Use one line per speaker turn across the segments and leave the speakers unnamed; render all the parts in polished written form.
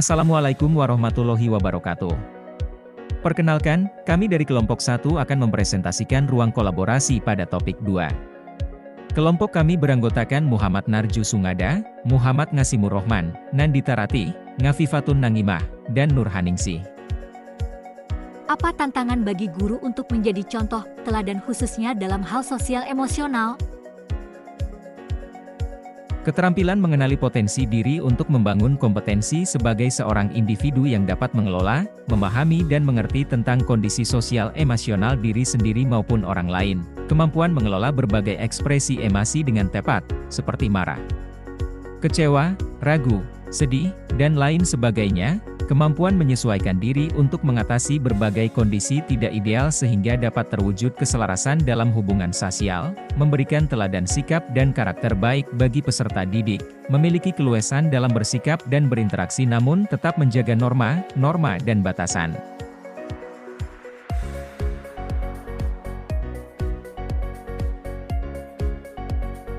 Assalamualaikum warahmatullahi wabarakatuh. Perkenalkan, kami dari kelompok 1 akan mempresentasikan ruang kolaborasi pada topik 2. Kelompok kami beranggotakan Muhammad Narju Sungada, Muhammad Ngasimur Rohman, Nandita Ratih, Ngafifatun Nangimah, dan Nurhaningsih.
Apa tantangan bagi guru untuk menjadi contoh teladan khususnya dalam hal sosial emosional?
Keterampilan mengenali potensi diri untuk membangun kompetensi sebagai seorang individu yang dapat mengelola, memahami dan mengerti tentang kondisi sosial emosional diri sendiri maupun orang lain. Kemampuan mengelola berbagai ekspresi emosi dengan tepat, seperti marah, kecewa, ragu, sedih, dan lain sebagainya. Kemampuan menyesuaikan diri untuk mengatasi berbagai kondisi tidak ideal sehingga dapat terwujud keselarasan dalam hubungan sosial, memberikan teladan sikap dan karakter baik bagi peserta didik, memiliki keluasan dalam bersikap dan berinteraksi namun tetap menjaga norma dan batasan.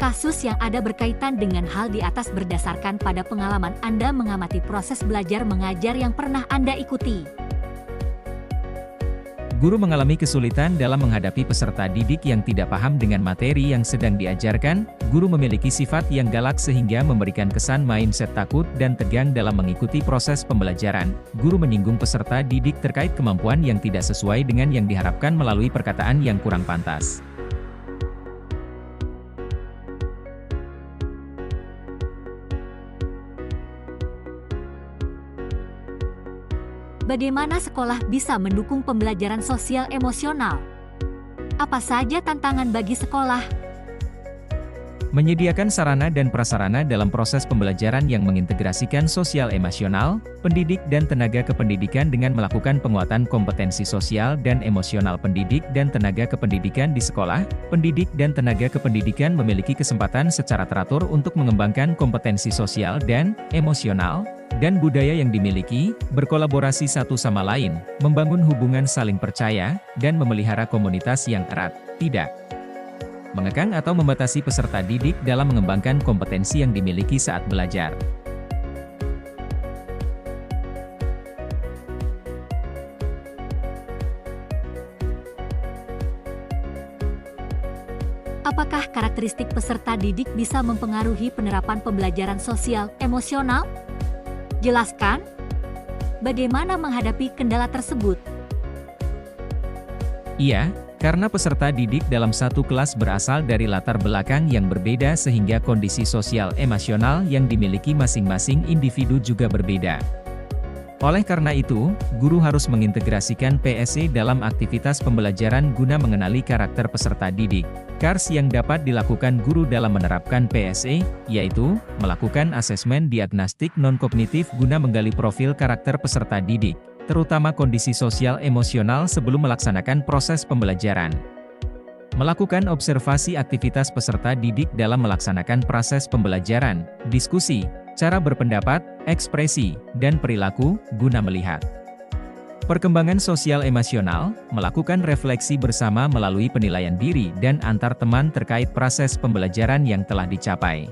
Kasus yang ada berkaitan dengan hal di atas berdasarkan pada pengalaman Anda mengamati proses belajar mengajar yang pernah Anda ikuti.
Guru mengalami kesulitan dalam menghadapi peserta didik yang tidak paham dengan materi yang sedang diajarkan. Guru memiliki sifat yang galak sehingga memberikan kesan mindset takut dan tegang dalam mengikuti proses pembelajaran. Guru menyinggung peserta didik terkait kemampuan yang tidak sesuai dengan yang diharapkan melalui perkataan yang kurang pantas.
Bagaimana sekolah bisa mendukung pembelajaran sosial emosional? Apa saja tantangan bagi sekolah?
Menyediakan sarana dan prasarana dalam proses pembelajaran yang mengintegrasikan sosial emosional, pendidik dan tenaga kependidikan dengan melakukan penguatan kompetensi sosial dan emosional pendidik dan tenaga kependidikan di sekolah. Pendidik dan tenaga kependidikan memiliki kesempatan secara teratur untuk mengembangkan kompetensi sosial dan emosional, dan budaya yang dimiliki, berkolaborasi satu sama lain, membangun hubungan saling percaya, dan memelihara komunitas yang erat. Tidak mengekang atau membatasi peserta didik dalam mengembangkan kompetensi yang dimiliki saat belajar.
Apakah karakteristik peserta didik bisa mempengaruhi penerapan pembelajaran sosial emosional? Jelaskan, bagaimana menghadapi kendala tersebut?
Iya, karena peserta didik dalam satu kelas berasal dari latar belakang yang berbeda sehingga kondisi sosial emosional yang dimiliki masing-masing individu juga berbeda. Oleh karena itu, guru harus mengintegrasikan PSE dalam aktivitas pembelajaran guna mengenali karakter peserta didik. KARS yang dapat dilakukan guru dalam menerapkan PSE, yaitu, melakukan asesmen diagnostik non-kognitif guna menggali profil karakter peserta didik, terutama kondisi sosial emosional sebelum melaksanakan proses pembelajaran. Melakukan observasi aktivitas peserta didik dalam melaksanakan proses pembelajaran, diskusi, cara berpendapat, ekspresi, dan perilaku, guna melihat perkembangan sosial emosional, melakukan refleksi bersama melalui penilaian diri dan antar teman terkait proses pembelajaran yang telah dicapai.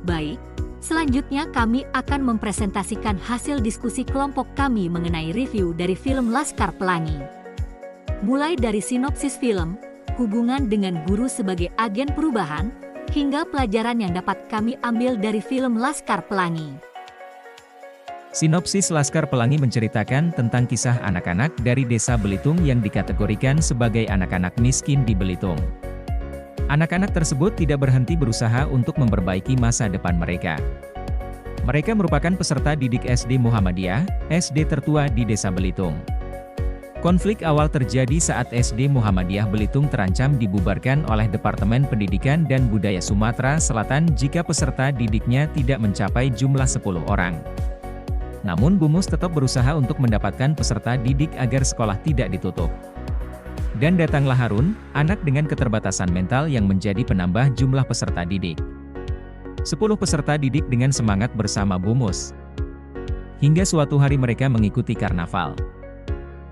Baik, selanjutnya kami akan mempresentasikan hasil diskusi kelompok kami mengenai review dari film Laskar Pelangi. Mulai dari sinopsis film, hubungan dengan guru sebagai agen perubahan, hingga pelajaran yang dapat kami ambil dari film Laskar Pelangi.
Sinopsis Laskar Pelangi menceritakan tentang kisah anak-anak dari desa Belitung yang dikategorikan sebagai anak-anak miskin di Belitung. Anak-anak tersebut tidak berhenti berusaha untuk memperbaiki masa depan mereka. Mereka merupakan peserta didik SD Muhammadiyah, SD tertua di desa Belitung. Konflik awal terjadi saat SD Muhammadiyah Belitung terancam dibubarkan oleh Departemen Pendidikan dan Budaya Sumatera Selatan jika peserta didiknya tidak mencapai jumlah 10 orang. Namun BUMUS tetap berusaha untuk mendapatkan peserta didik agar sekolah tidak ditutup. Dan datanglah Harun, anak dengan keterbatasan mental yang menjadi penambah jumlah peserta didik. 10 peserta didik dengan semangat bersama BUMUS. hingga suatu hari mereka mengikuti karnaval.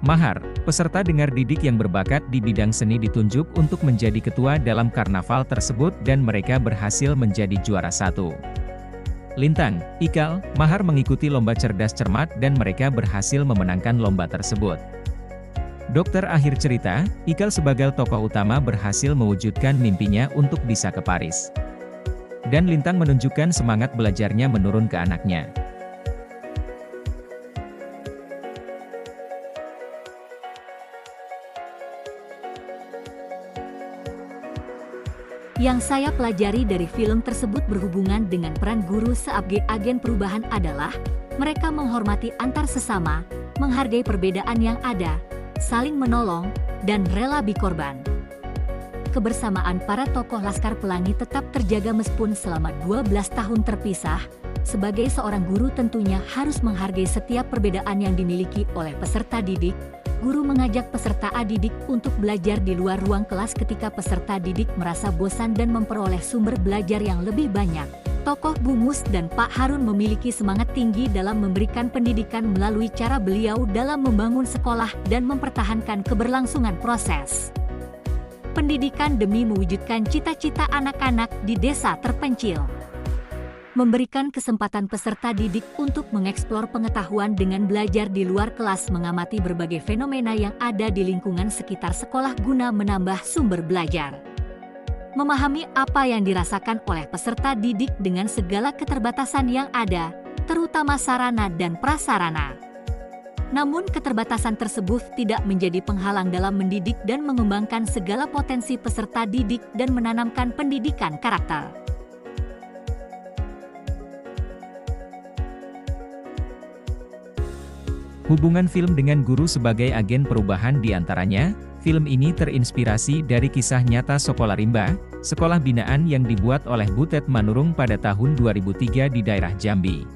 Mahar, peserta dengar didik yang berbakat di bidang seni ditunjuk untuk menjadi ketua dalam karnaval tersebut dan mereka berhasil menjadi juara 1. Lintang, Ikal, Mahar mengikuti lomba cerdas cermat dan mereka berhasil memenangkan lomba tersebut. Dokter akhir cerita, Ikal sebagai tokoh utama berhasil mewujudkan mimpinya untuk bisa ke Paris. Dan Lintang menunjukkan semangat belajarnya menurun ke anaknya.
Yang saya pelajari dari film tersebut berhubungan dengan peran guru sebagai agen perubahan adalah, mereka menghormati antar sesama, menghargai perbedaan yang ada, saling menolong, dan rela berkorban. Kebersamaan para tokoh Laskar Pelangi tetap terjaga meskipun selama 12 tahun terpisah. Sebagai seorang guru tentunya harus menghargai setiap perbedaan yang dimiliki oleh peserta didik. Guru mengajak peserta didik untuk belajar di luar ruang kelas ketika peserta didik merasa bosan dan memperoleh sumber belajar yang lebih banyak. Tokoh Bu Mus dan Pak Harun memiliki semangat tinggi dalam memberikan pendidikan melalui cara beliau dalam membangun sekolah dan mempertahankan keberlangsungan proses pendidikan demi mewujudkan cita-cita anak-anak di desa terpencil. Memberikan kesempatan peserta didik untuk mengeksplor pengetahuan dengan belajar di luar kelas, mengamati berbagai fenomena yang ada di lingkungan sekitar sekolah guna menambah sumber belajar. Memahami apa yang dirasakan oleh peserta didik dengan segala keterbatasan yang ada, terutama sarana dan prasarana. Namun keterbatasan tersebut tidak menjadi penghalang dalam mendidik dan mengembangkan segala potensi peserta didik dan menanamkan pendidikan karakter.
Hubungan film dengan guru sebagai agen perubahan diantaranya, film ini terinspirasi dari kisah nyata Sekolah Rimba, sekolah binaan yang dibuat oleh Butet Manurung pada tahun 2003 di daerah Jambi.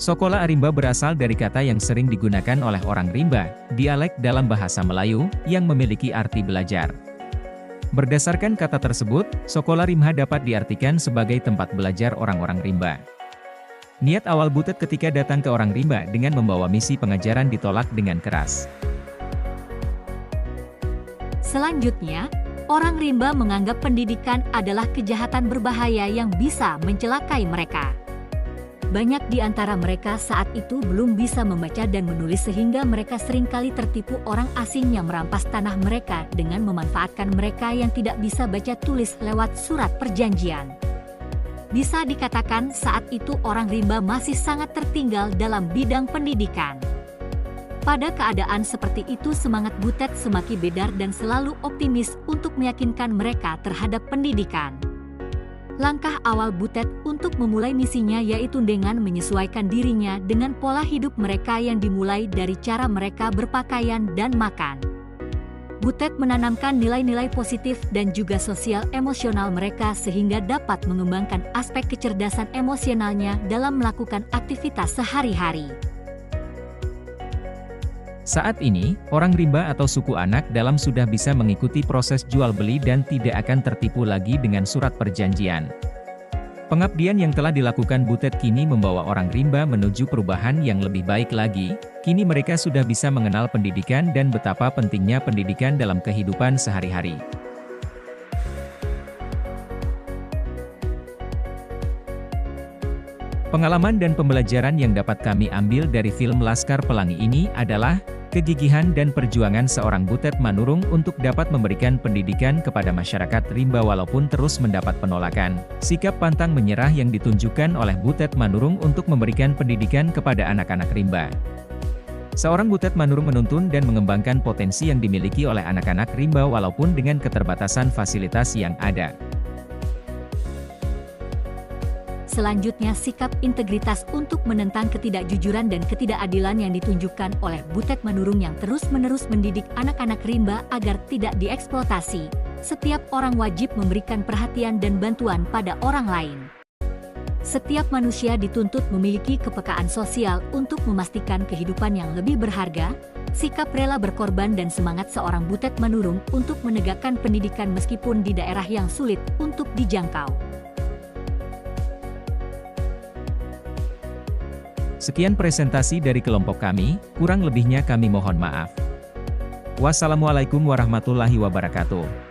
Sekolah Rimba berasal dari kata yang sering digunakan oleh orang Rimba, dialek dalam bahasa Melayu, yang memiliki arti belajar. Berdasarkan kata tersebut, Sekolah Rimba dapat diartikan sebagai tempat belajar orang-orang Rimba. Niat awal Butet ketika datang ke orang Rimba dengan membawa misi pengajaran ditolak dengan keras.
Selanjutnya, orang Rimba menganggap pendidikan adalah kejahatan berbahaya yang bisa mencelakai mereka. Banyak di antara mereka saat itu belum bisa membaca dan menulis sehingga mereka seringkali tertipu orang asing yang merampas tanah mereka dengan memanfaatkan mereka yang tidak bisa baca tulis lewat surat perjanjian. Bisa dikatakan saat itu orang Rimba masih sangat tertinggal dalam bidang pendidikan. Pada keadaan seperti itu semangat Butet semakin bedar dan selalu optimis untuk meyakinkan mereka terhadap pendidikan. Langkah awal Butet untuk memulai misinya yaitu dengan menyesuaikan dirinya dengan pola hidup mereka yang dimulai dari cara mereka berpakaian dan makan. Butet menanamkan nilai-nilai positif dan juga sosial emosional mereka sehingga dapat mengembangkan aspek kecerdasan emosionalnya dalam melakukan aktivitas sehari-hari.
Saat ini, orang Rimba atau suku anak dalam sudah bisa mengikuti proses jual beli dan tidak akan tertipu lagi dengan surat perjanjian. Pengabdian yang telah dilakukan Butet kini membawa orang Rimba menuju perubahan yang lebih baik lagi. Kini mereka sudah bisa mengenal pendidikan dan betapa pentingnya pendidikan dalam kehidupan sehari-hari. Pengalaman dan pembelajaran yang dapat kami ambil dari film Laskar Pelangi ini adalah kegigihan dan perjuangan seorang Butet Manurung untuk dapat memberikan pendidikan kepada masyarakat Rimba walaupun terus mendapat penolakan. Sikap pantang menyerah yang ditunjukkan oleh Butet Manurung untuk memberikan pendidikan kepada anak-anak Rimba. Seorang Butet Manurung menuntun dan mengembangkan potensi yang dimiliki oleh anak-anak Rimba walaupun dengan keterbatasan fasilitas yang ada.
Selanjutnya sikap integritas untuk menentang ketidakjujuran dan ketidakadilan yang ditunjukkan oleh Butet Manurung yang terus-menerus mendidik anak-anak Rimba agar tidak dieksploitasi. Setiap orang wajib memberikan perhatian dan bantuan pada orang lain. Setiap manusia dituntut memiliki kepekaan sosial untuk memastikan kehidupan yang lebih berharga. Sikap rela berkorban dan semangat seorang Butet Manurung untuk menegakkan pendidikan meskipun di daerah yang sulit untuk dijangkau.
Sekian presentasi dari kelompok kami, kurang lebihnya kami mohon maaf. Wassalamualaikum warahmatullahi wabarakatuh.